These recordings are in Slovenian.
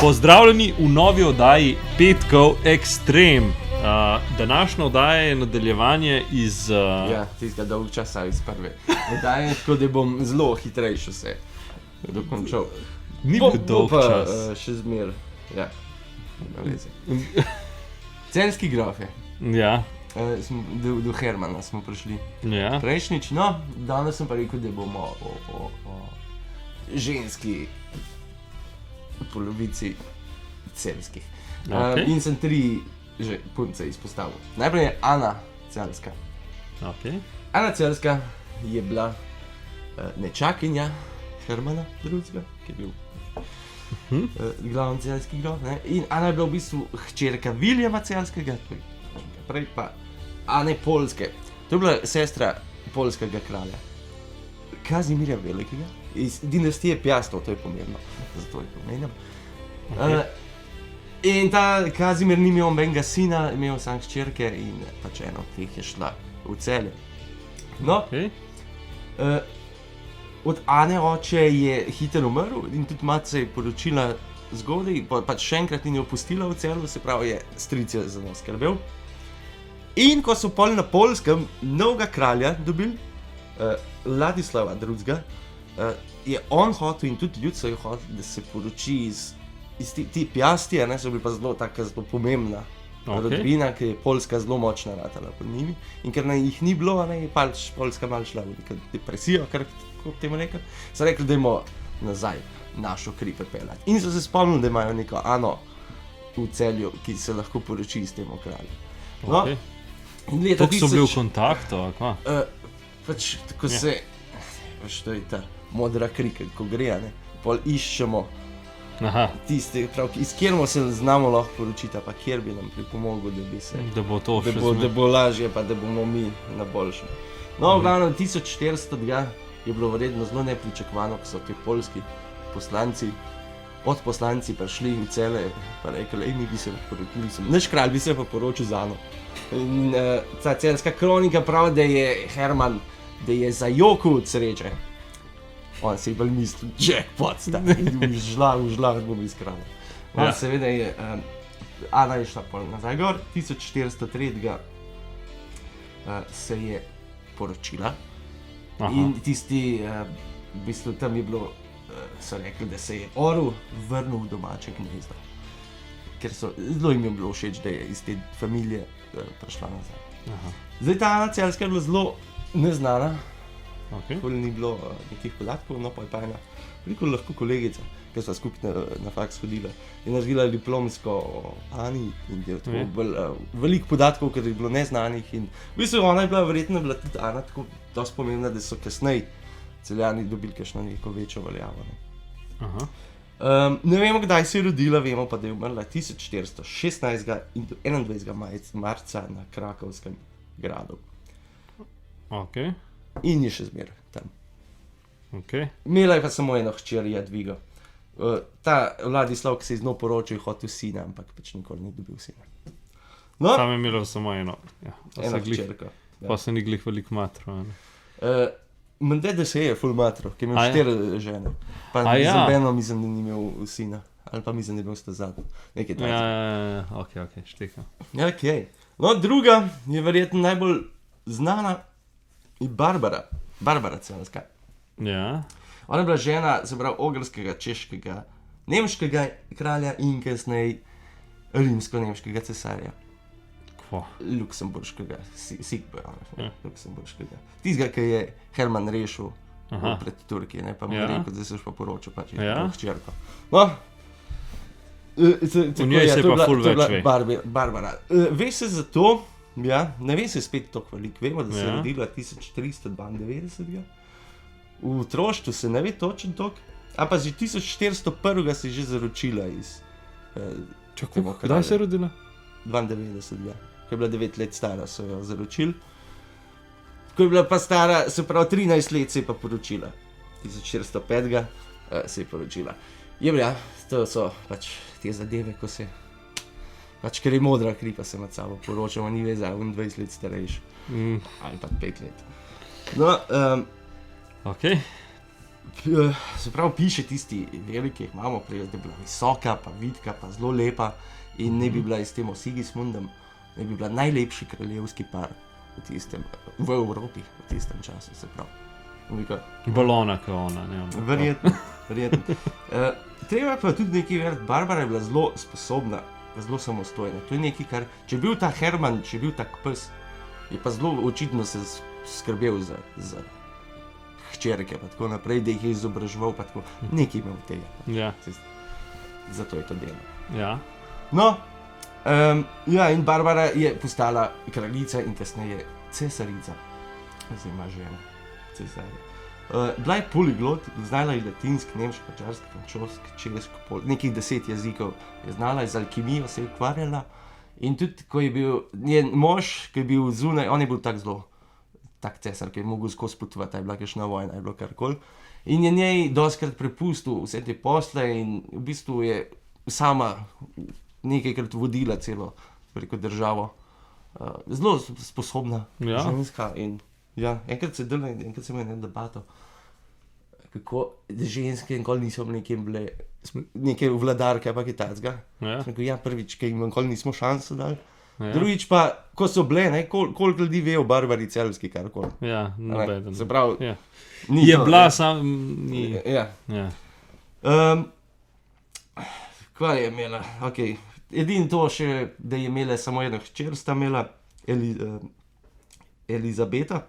Pozdravljeni v novi oddaji Petkov Extreme. Današnja oddaja je nadaljevanje iz... Ja, tistega dolg časa iz prve. Oddaje, tako da bom zelo hitrejši vse dokončal. Ni bil dolg čas. Še zmer, ja, nema veze. Celjski grofe. Ja. Do Hermana smo prišli Ja. prejšnjič, no, danes sem pa rekel, da bomo o ženski polovici celjskih. Okay. In sem tri že punce izpostavil. Najprej je Ana Celjska. Okay. Ana Celjska je bila nečakinja Hermana drugega, ki je bil glavni celjski grof, ne? In Ana je bila v bistvu hčerka Viljama Celjskega, prej pa Ane Poljske. To je bila sestra poljskega kralja Kazimirja Velikega iz dinastije Pjastov, to je pomembno, zato je pomenem. Okay. In ta Kazimir ni imel nobenega sina, imel sam hčerke in pač eno od teh je šla v Celje. No, Okay. od Ane oče je hitro umrl in tudi mati se je poročila zgodaj, pač še enkrat ni jo pustila v Celju, se pravi je stric za njo skrbel. In ko so pol na Poljskem novega kralja dobili, Ladislava II., je on hotel in tudi ljudstvo je hotel, da se poroči iz ti Pjasti, ne, so bili pa zelo taka zelo pomembna rodbina, ki je Poljska zelo močna ratala pod njimi. In ker jih ni bilo, ne, je pač Poljska malo šla v neko depresijo, kar tako temu rekel, so rekli, da imamo nazaj našo kri pripeljati. In so se spomnili, da imajo neko Ano v Celju, ki se lahko poroči s tem kraljem. No, Okay. in leta Tako so bili v kontaktu, ali kva? pač tako Ja. se, pač to je ta modra kri, ko gre, ne, pol iščemo Aha, tiste, iz kjer se znamo lahko poročiti, pa kjer bi nam pripomogel, da bi se, da bo to da še bo, da bo lažje, pa da bomo mi na boljšem. No, v glavnem 1400 je bilo verjetno zelo nepričakovano, ko so ti poljski poslanci, podposlanci prišli v Celje, pa rekli, mi bi se poročili, naš kralj bi se pa poročil z Ano. In ta celjska kronika pravi, da je Herman, da je zajokal od sreče. On se je bolj mislil, jackpot, in v žlah bom iz kralja. No, Ja. seveda je, Ana je šla pol nazaj gor, 1403 se je poročila. Aha. In tisti, v bistvu tam je bilo, so rekli, da se je orel vrnil v domače gnezdo. Ker zelo jim je bilo všeč, da je iz te familije prišla nazaj. Aha. Zdaj ta Ana Celjska je bila zelo neznana, Okay. nikoli ni bilo nekih podatkov, no pa je pa ena veliko lahko kolegica, ki sta skupaj na faks hodila, je naredila diplomsko o Ani in je tako Ja. bolj veliko podatkov, ker je bilo neznanih in v bistvu ona je bila verjetno tudi Ana tako dosti pomembna, da so kasneje Celjani dobili kakšno neko večjo veljavo. Ne. Aha. Ne vemo, kdaj se je rodila, vemo pa, da je umrla 1416 in 21. marca na Krakovskem gradu. Okay. In je še zmeraj tam. Okay. Imela je pa samo eno hčer, Jadvigo. Ta Vladislav, ki se je z njo poročil, je hotel sina, ampak pač nikoli ni dobil sina. No, Sam je imel samo eno. Ja. eno hčerko. Pa se ni glih veliko matro. Mende, da se je ful matro, ki je A imel ja. 4 žene. Pa A ja. nobeno mislim, da ni imel sina. Ali pa mislim, da je bil stazat. Nekaj Ja, takega. ok, štekam. Okay. No, druga je verjetno najbolj znana je Barbara Celjska. Ja. Ona je bila žena, se pravi, ogrskega, češkega, nemškega kralja in kasneje rimsko-nemškega cesarja. Kva? Luksemburškega, Sigbera, Ja. Luksemburškega. Tistega, ki je Herman rešil Aha. pred Turki, ne, pa mu Ja. je rekel, da se pa poročil, pač je Ja. hčerko. No, V njej se pa ful več ve. Barbara. Ve se zato, ja, ne ve se spet toliko veliko, vemo, da se je Ja. rodila 1392. V otroštvu se ne ve točno toliko, a pa že 1401 se je že zaročila iz temu kralju. Kdaj se je rodila? 92, ko je bila 9 let stara, so jo zaročili. Ko je bila pa stara, se pravi 13 let se je pa poročila. 1405 se je poročila. Je bila, to so pač te zadeve, ko se, pač ker je modra kri, pa se med sabo poročamo, ni veze, 20 let starejši. Ali pa 5 let. No, Ok. se pravi, piše tisti veliki, ki jih imamo prej, da je bila visoka, pa vidka, pa zelo lepa in ne bi bila s tem Sigismundom, ne bi bila najlepši kraljevski par v Evropi v tistem času, se pravi. Bolona, kot ona. Verjetno. Treba pa tudi nekaj verjeti, Barbara je bila zelo sposobna, zelo samostojna. To je nekaj, kar, če je bil ta Herman, če je bil tak pes, je pa zelo očitno se skrbel za hčerke, pa tako naprej, da jih je izobraževal, pa tako, nekaj imel tega. Ja. Zato je to delo. Ja. No, in Barbara je postala kraljica in kasneje cesarica, oziroma žena cesarja. Bila je poliglot, znala je latinski, nemški, mačarski, francoski, češki, nekih 10 jezikov je znala, z alkimijo se je ukvarjala in tudi, ko je bil njen mož, ki je bil zunaj, on je bil tak cesar, ki je mogel skozi potovati, je bila kakšna vojna, je bilo karkoli. In je njej dostikrat prepustil vse te posle in v bistvu je sama nekajkrat vodila celo preko državo. Zelo sposobna ženska in enkrat se dela in enkrat se ima debato, kako ženske nikoli niso bile neke vladarke, pa kaj takega. Prvič, ki jim nikoli nismo šanso dali. Drugič pa, ko so bile, koliko ljudi ve o Barbari Celjski, karkoli. Ja, nobeden. Se pravi, je bila sam... Kva je imela? Edino to še, da je imela samo eno hčer, sta imela Elizabeta,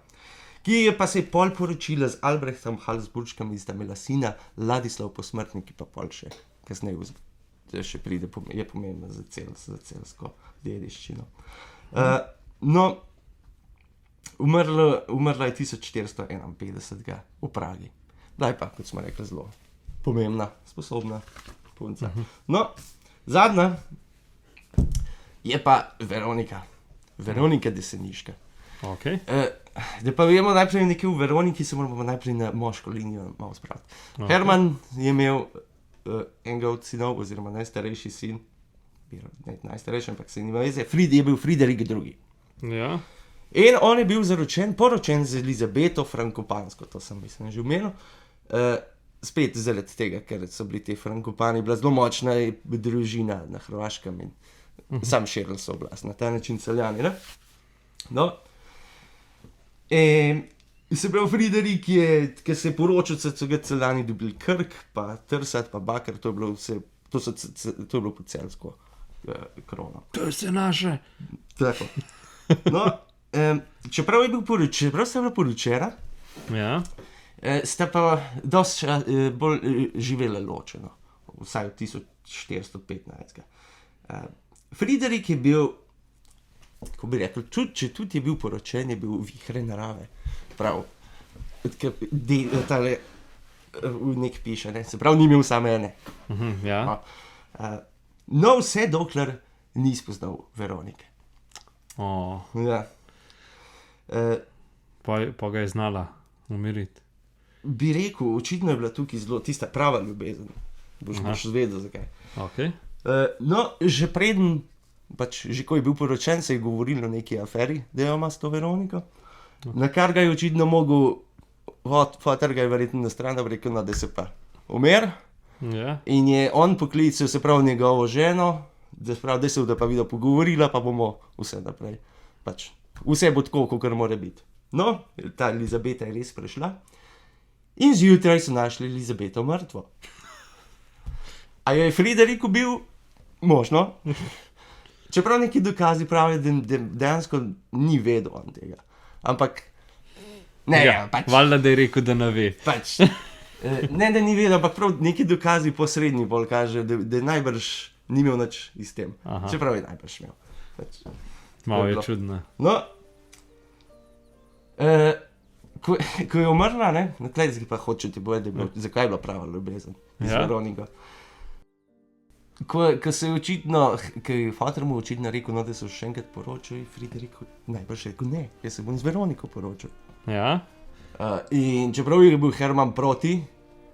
ki je pa se pol poročila z Albrechtom Habsburškim in sta imela sina Ladislav Posmrtni, ki pa pol še kasneje še pride, je pomembna za celjsko dediščino. Umrla je 1451 v Pragi. Bila je pa, kot smo rekli, zelo pomembna, sposobna punca. No, zadnja je pa Veronika Deseniška. Da pa vemo najprej nekaj v Veroniki, se moramo najprej na moško linijo malo spraviti. Herman je imel enega od sinov, oziroma najstarejši sin, najstarejši, ampak se nima veze, je bil Friderik II. Ja. In on je bil poročen z Elizabeto Frankopansko, to sem mislim že omenil. Spet zaradi tega, ker so bili te Frankopani, bila zelo močna družina na Hrvaškem in sam širili so oblast, na ta način Celjani, ne? No, se pravi, Friderik je, ki se je poročil, so ga Celjani dobili Krk, pa Trsat, pa Bakar, to je bilo pod celjsko krono. To je vse naše. Tako. No, čeprav sta bila poročena, sta pa dosti bolj živela ločeno, vsaj od 1415. Friderik je bil, kako bi rekel, če tudi je bil poročen, je bil vihre narave. Prav, tale nek piše, ne? Se pravi, ni imel samo ene. No, vse dokler ni spoznal Veronike. Ja. Pa ga je znala umiriti. Bi rekel, očitno je bila tukaj zelo tista prava ljubezen. Boš zvedel, zakaj. No, že preden, že ko je bil poročen, se je govorilo o neki aferi, da jo ima s to Veroniko. Na kar ga je očitno mogel, fotar ga je verjetno na stran, da bi rekel, da se pa umir. In je on poklical, se pravi, njegovo ženo, da se bo pa videl pogovorila, pa bomo vse naprej. Vse bo tako, kakor mora biti. No, ta Elizabeta je res prišla in zjutraj so našli Elizabeto mrtvo. A jo je Friderik ubil? Možno. Čeprav neki dokazi pravijo, da dejansko ni vedel on tega. Ampak, valjda, da je rekel, da ne ve. Ne, da ni vedel, ampak prav neki dokazi posrednji bolj kaže, da najbrž ni imel nič s tem. Čeprav je najbrž imel. Malo je čudno. No, ko je umrla, na tleh pa hočete povedati, zakaj je bila prava ljubezen z Veroniko. Ko se je očitno, ko je fotor mu očitno rekel, da so še enkrat poročili, Friderik najbrž rekel, ne, jaz se bom z Veroniko poročil. In čeprav je bil Herman proti,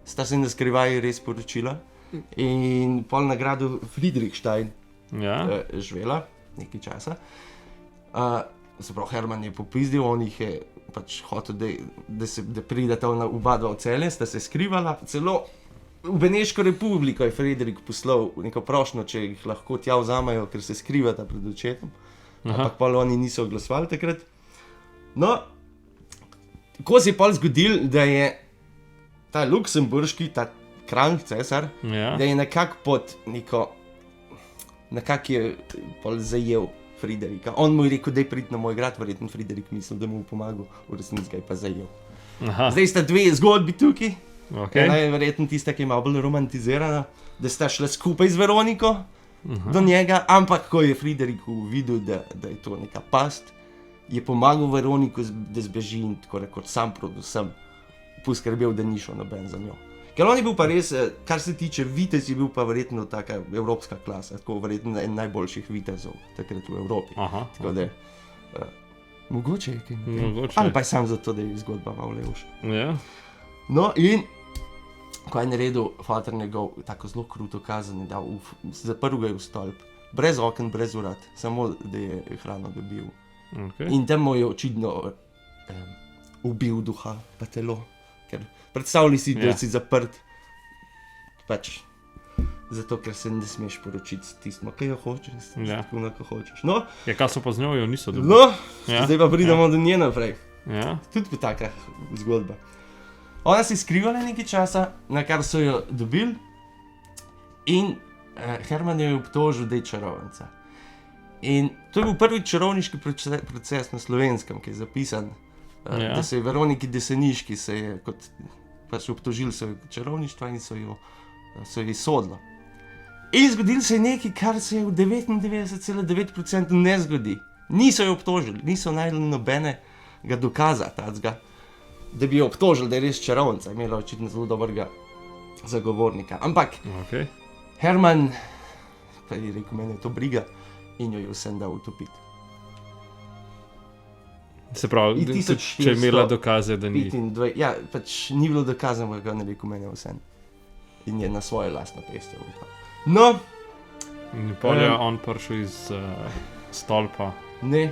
sta se na skrivaj res poročila in pol nagrado Friedrichstein živela nekaj časa. Se pravi, Herman je popizdil, on jih je pač hotel, da prideta oba dva v Celje, sta se skrivala. Celo v Beneško republiko je Friderik poslal neko prošnjo, če jih lahko tja vzamejo, ker se skrivata pred očetom. Ampak pa oni niso glasovali takrat. No, ko se je pol zgodil, da je ta luksemburški, ta kralj, cesar, da je nekako pod nekako je pol zajel Friderika. On mu je rekel, da je prid na moj grad, verjetno Friderik mislil, da mu bo pomagal, v resnici ga je pa zajel. Zdaj sta dve zgodbi tukaj. Ena je verjetno tista, ki je malo bolj romantizirana, da sta šla skupaj z Veroniko do njega, ampak ko je Friderik videl, da je to neka past, je pomagal Veroniku, da zbeži in tako rekoč sam predvsem poskrbel, da ni šel noben za njo. Ker on je bil pa res, kar se tiče vitez, je bil pa verjetno taka evropska klasa, tako verjetno en najboljših vitezov takrat v Evropi. Tako da, mogoče je kaj nekaj. Ali pa je sam zato, da je zgodba malo levša. No in, ko je naredil fater njegov tako zelo kruto kazen, zaprl ga je v stolp, brez oken, brez vrat, samo da je hrano dobil. In tam mu je očitno ubil duha pa telo. Ker predstavljaj si, da si zaprt, pač, zato, ker se ne smeš poročiti s tistim, kaj jo hočeš, tako, ko hočeš. No, kaj so pa z njo, jo niso dobili? No, zdaj pa pridemo do nje naprej. Tudi taka zgodba. Ona se je skrivala nekaj časa, na kar so jo dobili in Herman jo je obtožil, da je čarovnica. In to je bil prvi čarovniški proces na Slovenskem, ki je zapisan. Da se je Veroniki Deseniški se je kot pač obtožili so čarovništva in so jo sodilo. In zgodilo se je nekaj, kar se je v 99,9% ne zgodi. Niso jo obtožili, niso najdli nobenega dokaza tacga, da bi jo obtožili, da je res čarovnica. Imela očitno zelo dobrega zagovornika. Ampak Herman pa je rekel, mene je to briga in jo je vsem dal utopiti. Se pravi, če je imela dokaze, da ni. Ja, pač ni bilo dokaza, ampak ga ne rekel mene vsem. In je na svoje lastno pestjo. No. In pol je on prišel iz stolpa. Ne.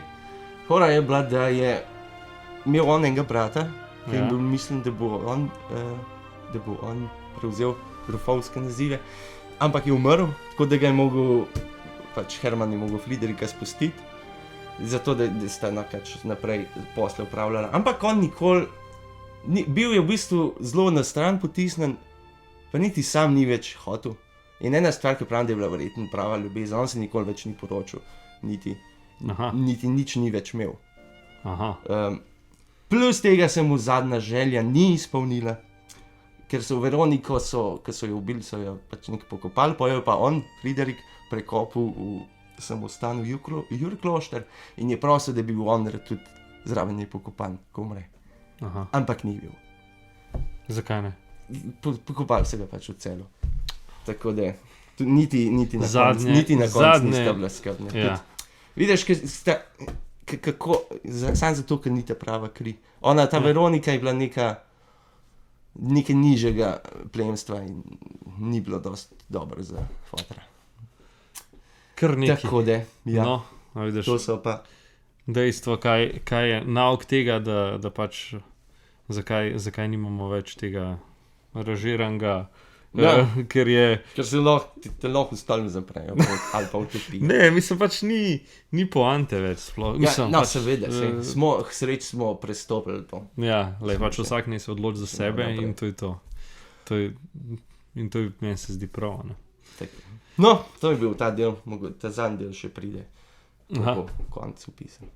Hora je bila, da je imel on enega brata, ki je bil mislim, da bo on prevzel grofovske nazive, ampak je umrl, tako da ga je mogel, pač Herman je mogel Friderika spustiti. Zato, da sta naprej posle upravljala. Ampak on nikoli, bil je v bistvu zelo na stran potisnen, pa niti sam ni več hotel. In ena stvar, ki pravim, da je bila verjetno prava ljubezen, on se nikoli več ni poročil, niti nič ni več imel. Plus tega se mu zadnja želja ni izpolnila, ker so Veroniko, ko so jo ubili, so jo pač nekaj pokopali, pa jo pa on, Friderik, prekopal v samostan v Jurklošter in je prosil, da bi bil on tudi zraven je pokopan, ko umre. Ampak ni bil. Zakaj ne? Pokopali se ga pač v Celju. Tako da, niti na koncu nista bila skrbna. Vidiš, kako, sam zato, ker ni ta prava kri. Ona, ta Veronika je bila nekaj nižjega plemstva in ni bilo dosti dobro za fotra. Kar nekaj. Tako da, ja. No, vidiš, to so pa dejstvo, kaj je nauk tega, da pač zakaj nimamo več tega ražiranega, ker se lahko stalno zaprejo, ali pa utopijo. Ne, mislim pač ni poante več sploh. Seveda, sreč smo prestopili to. Ja, pač vsak naj se odloči za sebe in to je to. In to meni se zdi prav, ne. No, to je bil ta del, ta zadnji del še pride po koncu pisanja.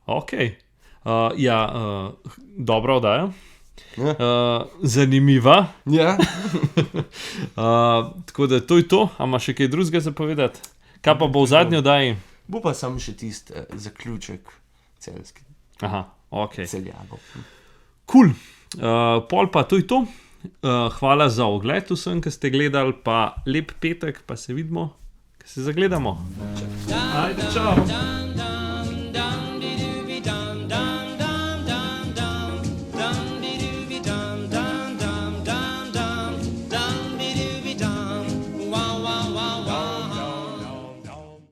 Ok, dobra oddaja, zanimiva, tako da to je to, a ima še kaj drugega za povedati? Kaj pa bo v zadnji oddaji? Bo pa samo še tist zaključek celjski. Ok. Celjagov. Cool, pol pa to je to. Hvala za ogled vsem, ki ste gledali, pa lep petek, pa se vidimo, ki se zagledamo. Ajde, čau!